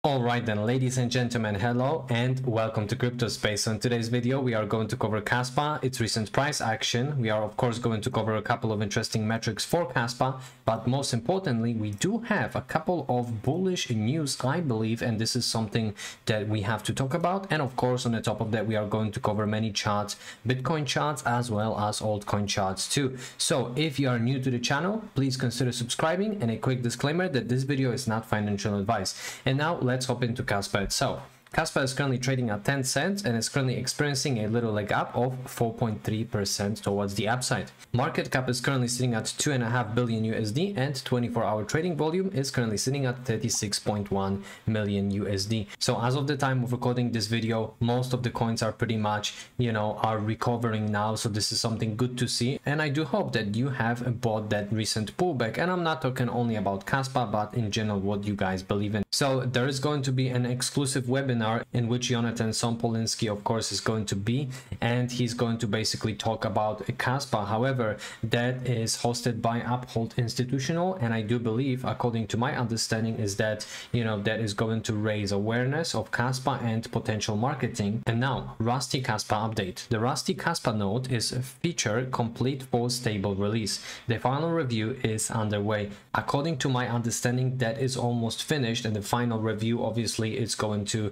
Alright then, ladies and gentlemen, hello and welcome to Crypto Space. So in today's video we are going to cover Kaspa, its recent price action. We are of course going to cover a couple of interesting metrics for Kaspa, but most importantly we do have a couple of bullish news, I believe, and this is something that we have to talk about. And of course on the top of that we are going to cover many charts, Bitcoin charts as well as altcoin charts too. So if you are new to the channel, please consider subscribing, and a quick disclaimer that this video is not financial advice. And now let's hop into Kaspa itself. Kaspa is currently trading at 10 cents and is currently experiencing a little leg up of 4.3% towards the upside. Market cap is currently sitting at 2.5 billion USD, and 24-hour trading volume is currently sitting at 36.1 million USD. So as of the time of recording this video, most of the coins are pretty much, are recovering now. So this is something good to see, and I do hope that you have bought that recent pullback. And I'm not talking only about Kaspa, but in general what you guys believe in. So there is going to be an exclusive webinar in which Jonathan Sompolinsky of course is going to be, and he's going to basically talk about Kaspa. However, that is hosted by Uphold Institutional, and I do believe, according to my understanding, is that that is going to raise awareness of Kaspa and potential marketing. And now Rusty Kaspa update. The Rusty Kaspa node is feature complete for stable release. The final review is underway. According to my understanding, that is almost finished, and the final review obviously is going to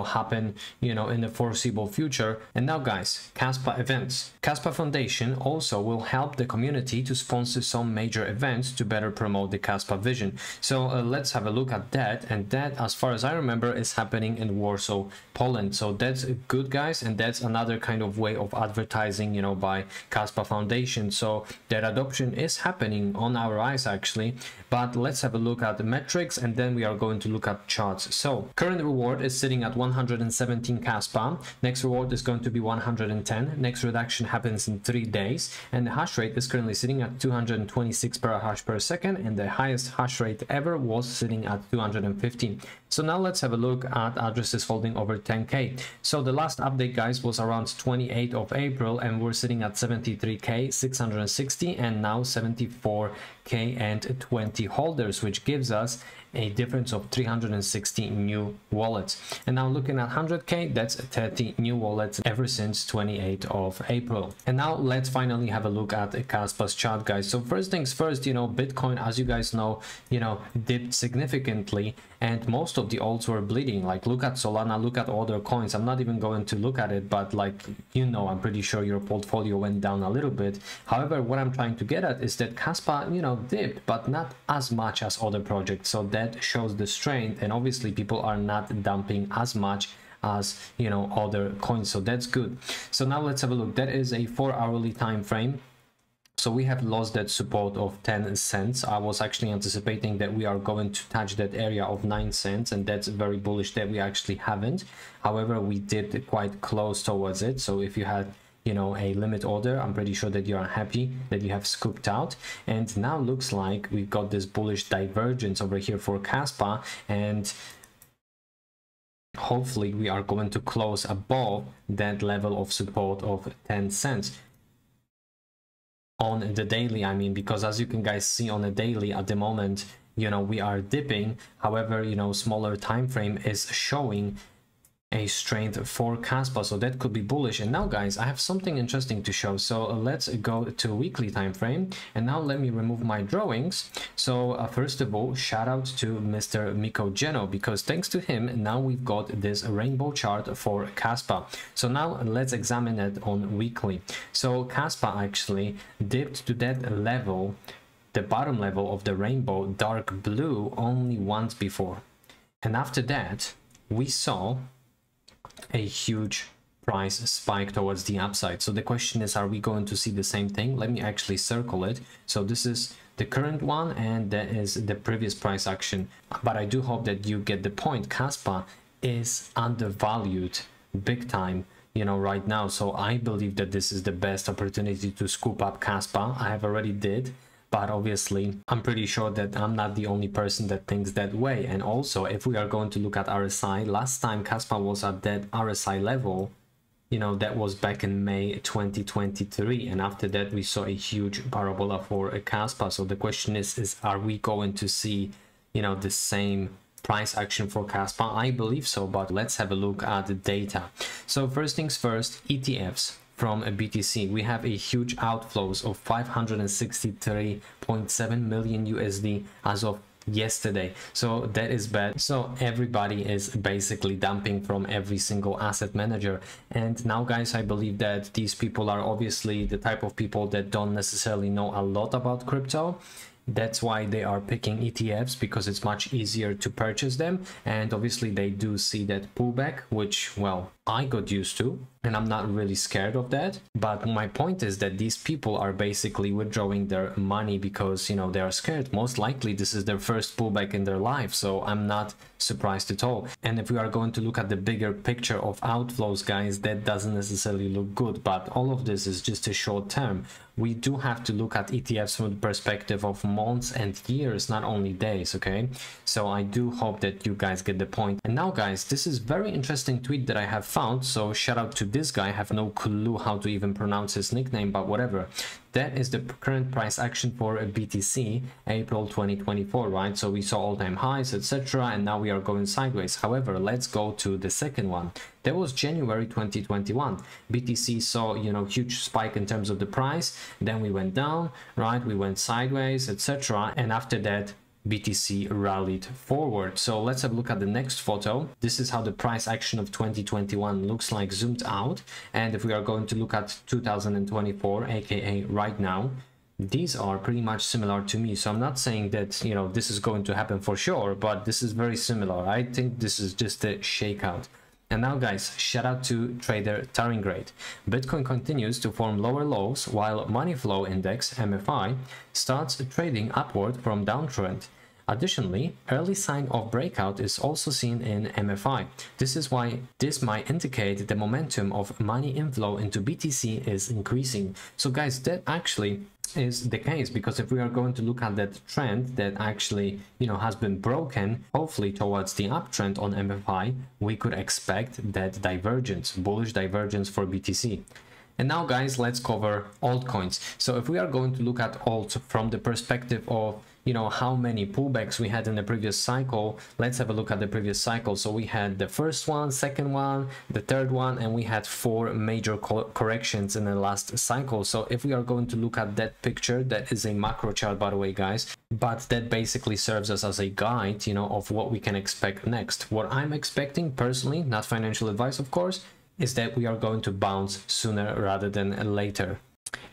happen in the foreseeable future. And now guys, Kaspa events. Kaspa Foundation also will help the community to sponsor some major events to better promote the Kaspa vision. So let's have a look at that. And that, as far as I remember, is happening in Warsaw, Poland. So that's good, guys, and that's another kind of way of advertising by Kaspa Foundation. So that adoption is happening on our eyes actually. But let's have a look at the metrics, and then we are going to look at charts. So current reward is sitting at 117 Kaspa. Next reward is going to be 110. Next reduction happens in 3 days, and the hash rate is currently sitting at 226 petahash per second, and the highest hash rate ever was sitting at 215. So now let's have a look at addresses holding over 10k. So the last update, guys, was around 28th of April, and we're sitting at 73k 660, and now 74k and 20 holders, which gives us a difference of 360 new wallets. And now looking at 100k, that's 30 new wallets ever since 28th of April. And now let's finally have a look at Kaspa's chart, guys. So first things first, Bitcoin, as you guys know, dipped significantly, and most of the alts were bleeding. Like look at Solana, look at other coins. I'm not even going to look at it, but I'm pretty sure your portfolio went down a little bit. However, what I'm trying to get at is that Kaspa dipped, but not as much as other projects. So that shows the strength, and obviously people are not dumping as much as other coins, so that's good. So now let's have a look. That is a 4-hourly time frame. So we have lost that support of 10 cents. I was actually anticipating that we are going to touch that area of 9 cents, and that's very bullish that we actually haven't. However, we did quite close towards it. So if you had a limit order, I'm pretty sure that you are happy that you have scooped out. And now looks like we've got this bullish divergence over here for Kaspa, and hopefully we are going to close above that level of support of 10 cents on the daily. I mean, because as you can guys see on the daily at the moment, we are dipping. However, smaller time frame is showing a strength for Kaspa, so that could be bullish. And now guys, I have something interesting to show. So let's go to weekly time frame, and now let me remove my drawings. So first of all, shout out to Mr. Miko Geno, because thanks to him now we've got this rainbow chart for Kaspa. So now let's examine it on weekly. So Kaspa actually dipped to that level, the bottom level of the rainbow, dark blue, only once before, and after that we saw a huge price spike towards the upside. So the question is, are we going to see the same thing? Let me actually circle it. So this is the current one, and that is the previous price action. But I do hope that you get the point. Kaspa is undervalued big time right now. So I believe that this is the best opportunity to scoop up Kaspa. I have already did, but obviously I'm pretty sure that I'm not the only person that thinks that way. And also, if we are going to look at RSI, last time Kaspa was at that RSI level, that was back in May 2023, and after that we saw a huge parabola for Kaspa. So the question is are we going to see the same price action for Kaspa? I believe so, but let's have a look at the data. So first things first, ETFs from a BTC, we have a huge outflows of 563.7 million USD as of yesterday. So that is bad. So everybody is basically dumping from every single asset manager. And now guys, I believe that these people are obviously the type of people that don't necessarily know a lot about crypto. That's why they are picking ETFs, because it's much easier to purchase them. And obviously they do see that pullback, which, well, I got used to, and I'm not really scared of that. But my point is that these people are basically withdrawing their money because, you know, they are scared. Most likely this is their first pullback in their life, so I'm not surprised at all. And if we are going to look at the bigger picture of outflows, guys, that doesn't necessarily look good. But all of this is just a short term. We do have to look at ETFs from the perspective of months and years, not only days, okay? So I do hope that you guys get the point. And now guys, this is very interesting tweet that I have found, so shout out to this guy. I have no clue how to even pronounce his nickname, but whatever. That is the current price action for a BTC April 2024, right? So we saw all-time highs, etc., and now we are going sideways. However, let's go to the second one. That was January 2021. BTC saw, you know, huge spike in terms of the price. Then we went down, right? We went sideways, etc., and after that BTC rallied forward. So let's have a look at the next photo. This is how the price action of 2021 looks like zoomed out. And if we are going to look at 2024, aka right now, these are pretty much similar to me. So I'm not saying that, you know, this is going to happen for sure, but this is very similar. I think this is just a shakeout. And now guys, shout out to trader Taringrade. Bitcoin continues to form lower lows while money flow index MFI starts trading upward from downtrend. Additionally, early sign of breakout is also seen in MFI. This is why this might indicate the momentum of money inflow into BTC is increasing. So guys, that actually is the case, because if we are going to look at that trend that actually, you know, has been broken, hopefully towards the uptrend on MFI, we could expect that divergence, bullish divergence for BTC. And now guys, let's cover altcoins. So if we are going to look at alt from the perspective of, you know, how many pullbacks we had in the previous cycle, let's have a look at the previous cycle. So we had the first one, second one, the third one, and we had 4 major corrections in the last cycle. So if we are going to look at that picture, that is a macro chart, by the way, guys, but that basically serves us as a guide, you know, of what we can expect next. What I'm expecting personally, not financial advice of course, is that we are going to bounce sooner rather than later.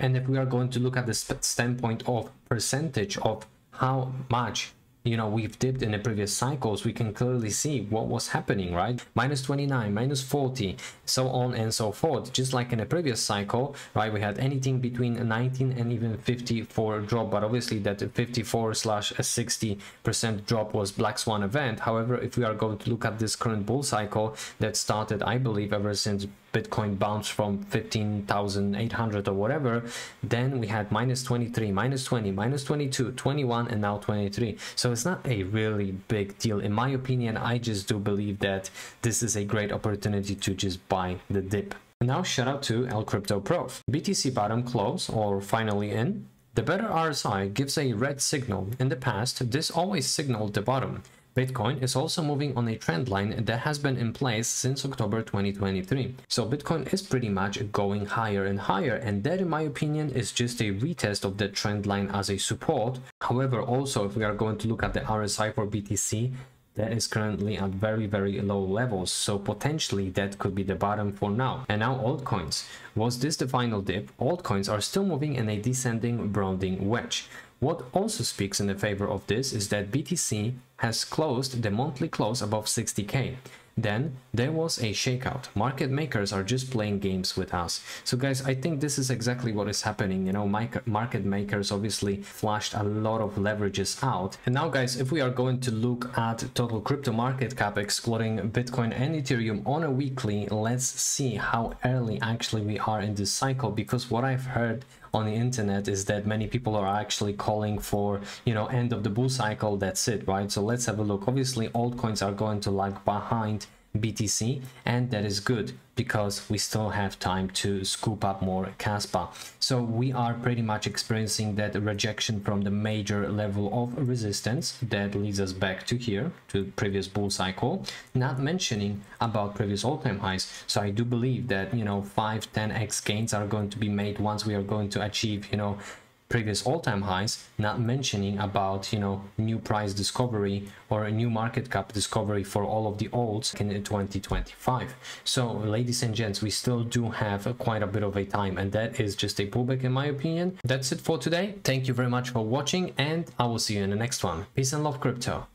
And if we are going to look at the standpoint of percentage of how much, you know, we've dipped in the previous cycles, we can clearly see what was happening, right? Minus 29, minus 40, so on and so forth. Just like in the previous cycle, right, we had anything between 19 and even 54 drop, but obviously that 54/60% drop was black swan event. However, if we are going to look at this current bull cycle that started, I believe, ever since Bitcoin bounced from 15,800 or whatever, then we had minus 23, minus 20, minus 22, 21, and now 23. So it's not a really big deal. In my opinion, I just do believe that this is a great opportunity to just buy the dip. Now shout out to El Crypto Prof. BTC bottom close or finally in. The better RSI gives a red signal. In the past, this always signaled the bottom. Bitcoin is also moving on a trend line that has been in place since October 2023. So Bitcoin is pretty much going higher and higher, and that in my opinion is just a retest of the trend line as a support. However, also if we are going to look at the RSI for BTC, that is currently at very, very low levels, so potentially that could be the bottom for now. And now altcoins. Was this the final dip? Altcoins are still moving in a descending rounding wedge. What also speaks in the favor of this is that BTC has closed the monthly close above 60k. Then there was a shakeout. Market makers are just playing games with us. So guys, I think this is exactly what is happening. You know, market makers obviously flashed a lot of leverages out. And now guys, if we are going to look at total crypto market cap excluding Bitcoin and Ethereum on a weekly, let's see how early actually we are in this cycle, because what I've heard on the internet is that many people are actually calling for, you know, end of the bull cycle. That's it, right? So let's have a look. Obviously altcoins are going to lag behind BTC, and that is good because we still have time to scoop up more Kaspa. So we are pretty much experiencing that rejection from the major level of resistance that leads us back to here, to previous bull cycle, not mentioning about previous all-time highs. So I do believe that, you know, 5-10x gains are going to be made once we are going to achieve, you know, previous all-time highs, not mentioning about, you know, new price discovery or a new market cap discovery for all of the alts in 2025. So ladies and gents, we still do have quite a bit of a time, and that is just a pullback in my opinion. That's it for today. Thank you very much for watching, and I will see you in the next one. Peace and love, crypto.